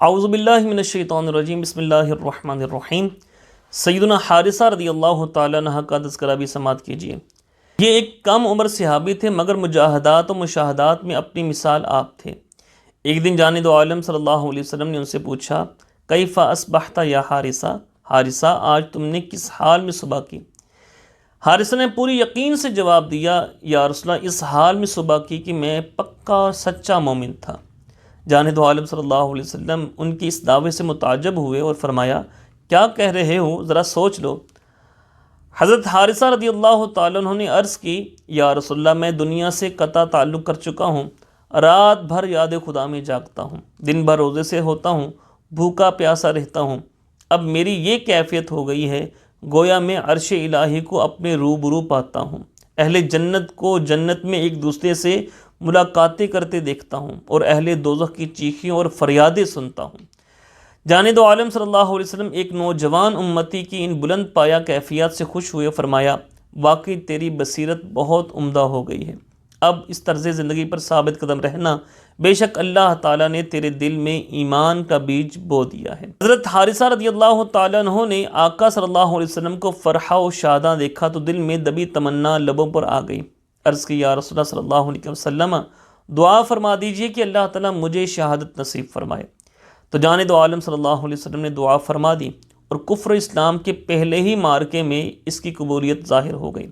اعوذ باللہ من الشیطان الرجیم، بسم اللہ الرحمن الرحیم۔ سیدنا حارثہ رضی اللہ تعالیٰ عنہ کا تذکرہ بھی سماعت کیجیے۔ یہ ایک کم عمر صحابی تھے مگر مجاہدات و مشاہدات میں اپنی مثال آپ تھے۔ ایک دن جانب عالم صلی اللہ علیہ وسلم نے ان سے پوچھا، کیف اصبحت یا حارثہ؟ حارثہ، آج تم نے کس حال میں صبح کی؟ حارثہ نے پوری یقین سے جواب دیا، یا رسول اللہ، اس حال میں صبح کی کہ میں پکا سچا مومن تھا۔ جانب عالم صلی اللہ علیہ وسلم ان کی اس دعوے سے متعجب ہوئے اور فرمایا، کیا کہہ رہے ہو، ذرا سوچ لو۔ حضرت حارثہ رضی اللہ تعالیٰ عنہ نے عرض کی، یا رسول اللہ، میں دنیا سے قطع تعلق کر چکا ہوں، رات بھر یاد خدا میں جاگتا ہوں، دن بھر روزے سے ہوتا ہوں، بھوکا پیاسا رہتا ہوں۔ اب میری یہ کیفیت ہو گئی ہے گویا میں عرش الہی کو اپنے روبرو پاتا ہوں، اہل جنت کو جنت میں ایک دوسرے سے ملاقاتیں کرتے دیکھتا ہوں، اور اہل دوزخ کی چیخیں اور فریادیں سنتا ہوں۔ جانب عالم صلی اللہ علیہ وسلم ایک نوجوان امتی کی ان بلند پایا کیفیات سے خوش ہوئے، فرمایا، واقعی تیری بصیرت بہت عمدہ ہو گئی ہے، اب اس طرز زندگی پر ثابت قدم رہنا، بے شک اللہ تعالیٰ نے تیرے دل میں ایمان کا بیج بو دیا ہے۔ حضرت حارثہ رضی اللہ تعالیٰ عنہ نے آقا صلی اللہ علیہ وسلم کو فرحہ و شاداں دیکھا تو دل میں دبی تمنا لبوں پر آ گئی۔ عرض کی، یا رسول اللہ صلی اللہ علیہ وسلم، دعا فرما دیجئے کہ اللہ تعالیٰ مجھے شہادت نصیب فرمائے۔ تو جانب عالم صلی اللہ علیہ وسلم نے دعا فرما دی، اور کفر اسلام کے پہلے ہی مارکے میں اس کی قبولیت ظاہر ہو گئی۔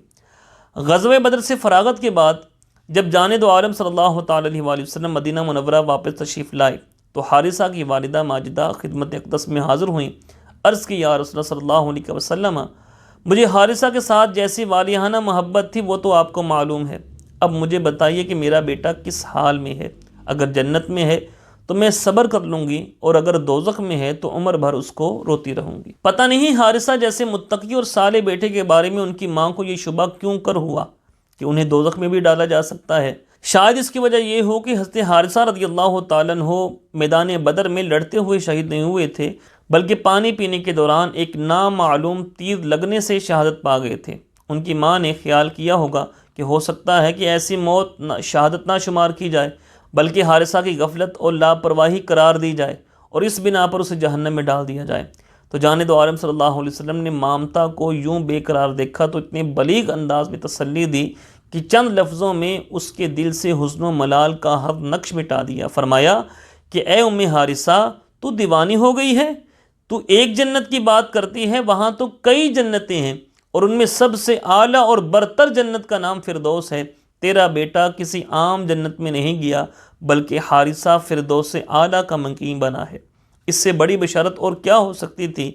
غزوہ بدر سے فراغت کے بعد جب جانب عالم صلی اللہ تعالیٰ علیہ وسلم مدینہ منورہ واپس تشریف لائے تو حارثہ کی والدہ ماجدہ خدمت اقدس میں حاضر ہوئیں۔ عرض کی، یا رسول اللہ صلی اللہ علیہ وسلم، مجھے حارثہ کے ساتھ جیسی والیانہ محبت تھی وہ تو آپ کو معلوم ہے، اب مجھے بتائیے کہ میرا بیٹا کس حال میں ہے؟ اگر جنت میں ہے تو میں صبر کر لوں گی، اور اگر دوزخ میں ہے تو عمر بھر اس کو روتی رہوں گی۔ پتہ نہیں حارثہ جیسے متقی اور صالح بیٹے کے بارے میں ان کی ماں کو یہ شبہ کیوں کر ہوا کہ انہیں دوزخ میں بھی ڈالا جا سکتا ہے۔ شاید اس کی وجہ یہ ہو کہ حضرت حارثہ رضی اللہ تعالیٰ عنہ میدان بدر میں لڑتے ہوئے شہید نہیں ہوئے تھے، بلکہ پانی پینے کے دوران ایک نامعلوم تیر لگنے سے شہادت پا گئے تھے۔ ان کی ماں نے خیال کیا ہوگا کہ ہو سکتا ہے کہ ایسی موت شہادت نہ شمار کی جائے، بلکہ حارثہ کی غفلت اور لاپرواہی قرار دی جائے، اور اس بنا پر اسے جہنم میں ڈال دیا جائے۔ تو جانب عالم صلی اللہ علیہ وسلم نے مامتا کو یوں بے قرار دیکھا تو اتنے بلیغ انداز میں تسلی دی کہ چند لفظوں میں اس کے دل سے حزن و ملال کا ہر نقش مٹا دیا۔ فرمایا کہ اے ام حارثہ، تو دیوانی ہو گئی ہے؟ تو ایک جنت کی بات کرتی ہے، وہاں تو کئی جنتیں ہیں، اور ان میں سب سے اعلیٰ اور برتر جنت کا نام فردوس ہے۔ تیرا بیٹا کسی عام جنت میں نہیں گیا، بلکہ حارثہ فردوس اعلیٰ کا مقیم بنا ہے۔ اس سے بڑی بشارت اور کیا ہو سکتی تھی؟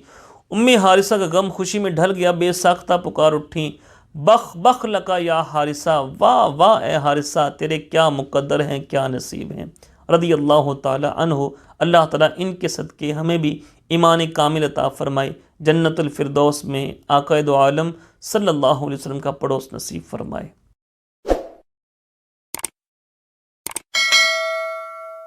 ام حارثہ کا غم خوشی میں ڈھل گیا، بے ساختہ پکار اٹھیں، بخ بخ لکا یا حارثہ، واہ واہ اے حارثہ، تیرے کیا مقدر ہیں، کیا نصیب ہیں۔ رضی اللہ تعالی عنہ، اللہ تعالیٰ ان کے صدقے ہمیں بھی ایمان کامل عطا فرمائے، جنت الفردوس میں آقا دو عالم صلی اللہ علیہ وسلم کا پڑوس نصیب فرمائے۔